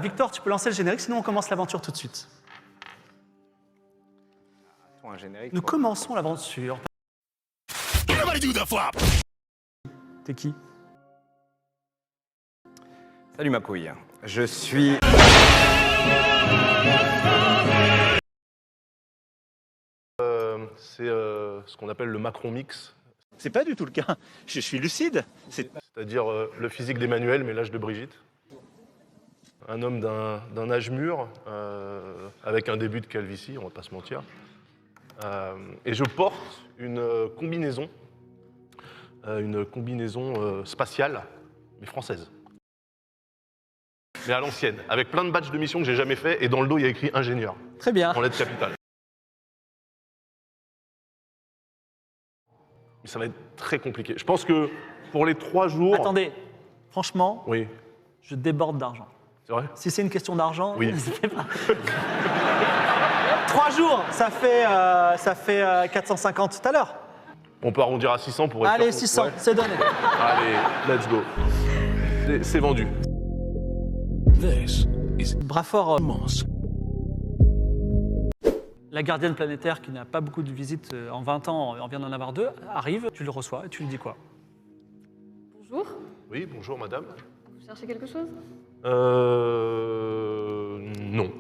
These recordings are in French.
Victor, tu peux lancer le générique, sinon on commence l'aventure tout de suite. Un générique. Nous commençons l'aventure. T'es qui? Salut ma couille. Je suis... C'est ce qu'on appelle le Macron mix, C'est pas du tout le cas. Je suis lucide. c'est-à-dire le physique d'Emmanuel, mais l'âge de Brigitte. Un homme d'un âge mûr, avec un début de calvitie, on va pas se mentir. Et je porte une combinaison spatiale, mais française. Mais à l'ancienne, avec plein de badges de mission que j'ai jamais fait, et dans le dos il y a écrit ingénieur, Très bien. en lettres capitales. Mais ça va être très compliqué. Je pense que pour les 3 jours... Attendez, franchement, Oui, je déborde d'argent. c'est vrai. Si c'est une question d'argent, Oui. n'hésitez pas. 3 jours, ça fait 450 tout à l'heure. On peut arrondir à 600 pour être Allez, sûr. 600, Ouais. c'est donné. Allez, let's go. C'est vendu. Brafort. La gardienne planétaire, qui n'a pas beaucoup de visites en 20 ans, on vient d'en avoir 2, arrive, tu le reçois et tu lui dis quoi? Bonjour, Oui, bonjour madame. vous cherchez quelque chose? Non.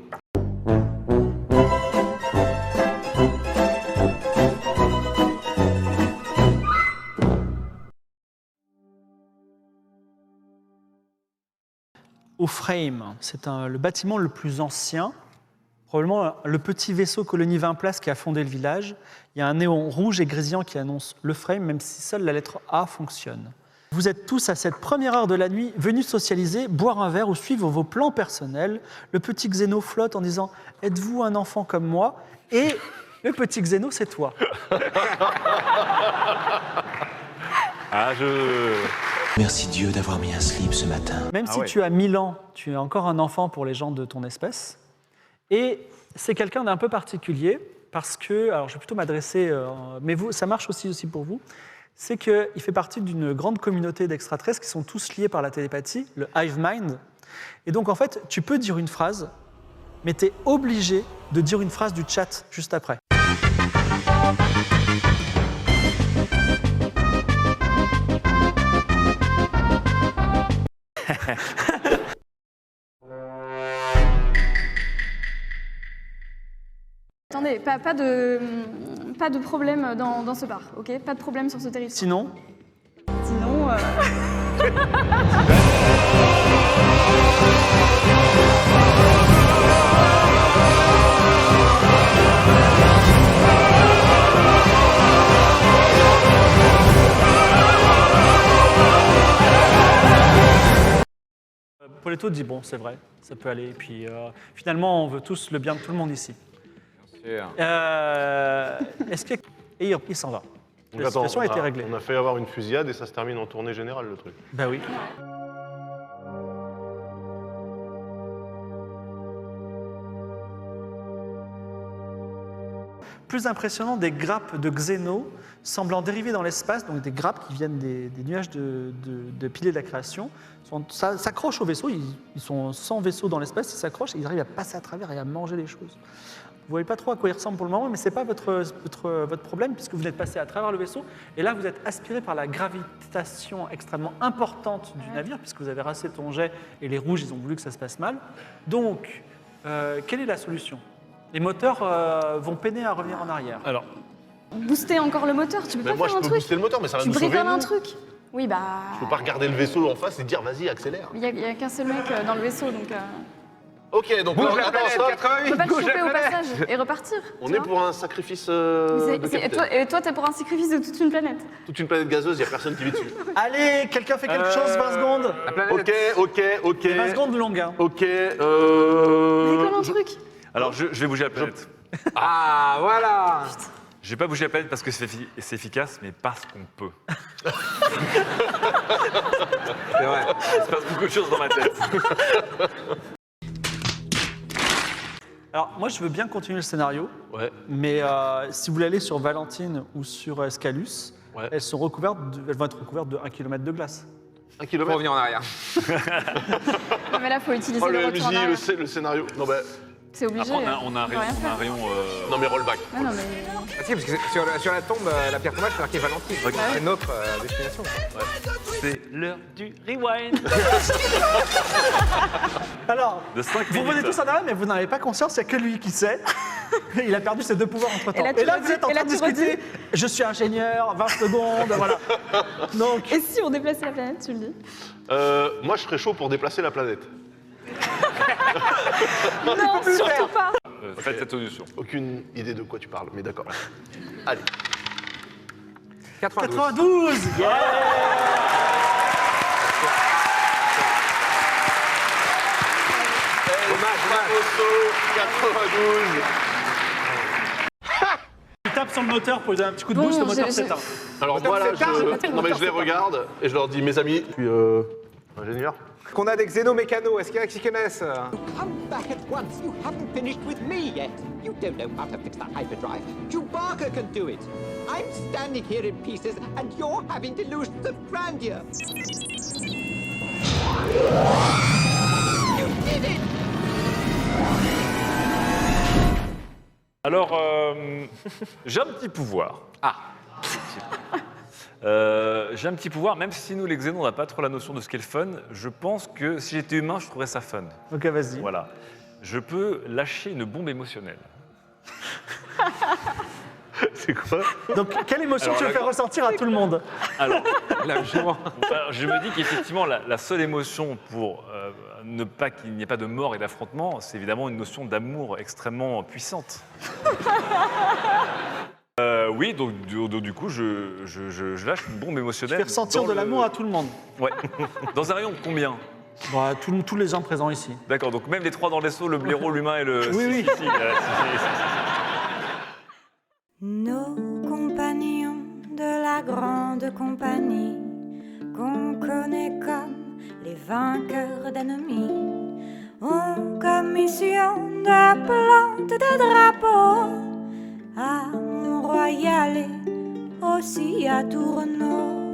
Au Frame, c'est le bâtiment le plus ancien, probablement le petit vaisseau colonie 20 places qui a fondé le village. Il y a un néon rouge et grésillant qui annonce le Frame, même si seule la lettre A fonctionne. Vous êtes tous à cette première heure de la nuit venus socialiser, boire un verre ou suivre vos plans personnels. Le petit Xéno flotte en disant « Êtes-vous un enfant comme moi ?» Et le petit Xéno, c'est toi. Ah, Merci Dieu d'avoir mis un slip ce matin. Même si ouais. tu as 1000 ans, tu es encore un enfant pour les gens de ton espèce. Et c'est quelqu'un d'un peu particulier parce que, alors je vais plutôt m'adresser, mais vous, ça marche aussi pour vous, c'est qu'il fait partie d'une grande communauté d'extraterrestres qui sont tous liés par la télépathie, le Hive Mind. Et donc en fait, tu peux dire une phrase, mais tu es obligé de dire une phrase du chat juste après. Attendez, pas de problème dans ce bar, ok? Pas de problème sur ce territoire. Sinon, Sinon, Poletto dit bon, c'est vrai, ça peut aller. Et puis finalement, on veut tous le bien de tout le monde ici. Sûr. Est-ce que... Et il s'en va. Donc, La attends, situation a été réglée. on a fait avoir une fusillade et ça se termine en tournée générale, le truc. Ben oui. Plus impressionnant, des grappes de Xéno semblant dériver dans l'espace, donc des grappes qui viennent des nuages de piliers de la création, s'accrochent au vaisseau. Ils sont 100 vaisseaux dans l'espace, ils s'accrochent et ils arrivent à passer à travers et à manger les choses. Vous ne voyez pas trop à quoi ils ressemblent pour le moment, mais ce n'est pas votre problème puisque vous êtes passé à travers le vaisseau et là vous êtes aspiré par la gravitation extrêmement importante du navire puisque vous avez rassé ton jet et les rouges ils ont voulu que ça se passe mal. Donc, quelle est la solution? Les moteurs vont peiner à revenir en arrière. Alors, booster encore le moteur, tu peux mais pas moi je faire un peux truc? booster le moteur, mais ça va Tu nous sauver. bricoles un nous. truc? Oui, bah... Je peux pas regarder le vaisseau en face et dire vas-y, accélère. Il y a qu'un seul mec dans le vaisseau, donc... Ok, donc Bouge là, la attends, planète, stop. on 88, peut pas le bouge la choper au planète. passage et repartir. On tu est vois. pour un sacrifice C'est- de c'est- capitaine. et toi, t'es pour un sacrifice de toute une planète. Toute une planète gazeuse, il n'y a personne qui vit dessus. Allez, quelqu'un fait quelque chose, 20 secondes. La planète. Ok. 20 secondes longues. Hein. Ok, Bricole un truc. Alors, je vais bouger la planète. Ah, voilà. Je vais pas bouger la planète parce que c'est efficace, mais parce qu'on peut. C'est vrai. Il se passe beaucoup de choses dans ma tête. Alors, moi, je veux bien continuer le scénario, Ouais, mais si vous voulez aller sur Valentine ou sur Escalus, Ouais. elles vont être recouvertes de 1 km de glace. 1 Faut kilomètre. revenir en arrière. Non, mais là, faut utiliser Oh, le le retour en MJ, arrière. le scénario. Non, bah, C'est obligé. Après, on a un peut rayon. rien On a un faire. rayon non, mais rollback. Ah, non, mais... Ah si, parce que sur la tombe, la pierre tombale, c'est marqué Valentine. C'est notre destination. c'est l'heure du rewind Alors, de 5 vous minutes. venez tous en arrière, mais vous n'en avez pas conscience, il n'y a que lui qui sait. Il a perdu ses 2 pouvoirs entre-temps. Et là, tu vous êtes en redis- et là, train de tu redis. discuter. Je suis ingénieur, 20 secondes, voilà. Donc, Et si on déplaçait la planète, tu le dis? Moi, je serais chaud pour déplacer la planète. Non, plus surtout faire. pas. Faites cette solution. Aucune idée de quoi tu parles, mais d'accord. Allez. 92. 92, yeah. Dommage. Osso, 92. Il tape sur le moteur pour lui donner un petit coup de Bon, boost, le moteur j'ai- s'éteint. Alors moi, là, non, mais je les regarde et je leur dis, mes amis, je suis ingénieur. Qu'on a des xénomécanos, est-ce qu'il y en a qui connaissent Come back at once. You haven't finished with me yet. You don't know how to fix that hyperdrive. Chewbacca can do it. I'm standing here in pieces, and you're having delusions of grandeur. You did it! Alors, j'ai un petit pouvoir. J'ai un petit pouvoir, même si nous, les xénos, on n'a pas trop la notion de ce qu'est le fun, je pense que si j'étais humain, je trouverais ça fun. Ok, vas-y. Voilà. Je peux lâcher une bombe émotionnelle. C'est quoi? Donc, quelle émotion Alors, tu veux là, faire ressentir à tout le monde? Alors, La joie. alors, je me dis qu'effectivement, la seule émotion pour ne pas qu'il n'y ait pas de mort et d'affrontement, c'est évidemment une notion d'amour extrêmement puissante. Oui, donc du coup, je lâche une bombe Tu émotionnelle. fais ressentir dans de le- l'amour à tout le monde. Ouais. Dans un rayon de combien? Bah, tous les gens présents ici. D'accord, donc même les 3 dans le vaisseau, le blaireau, l'humain et le... Oui, oui. Si, Nos compagnons de la grande compagnie, qu'on connaît comme les vainqueurs d'ennemis, ont comme mission de planter des drapeaux à Mont-Royal et aussi à Tourneau.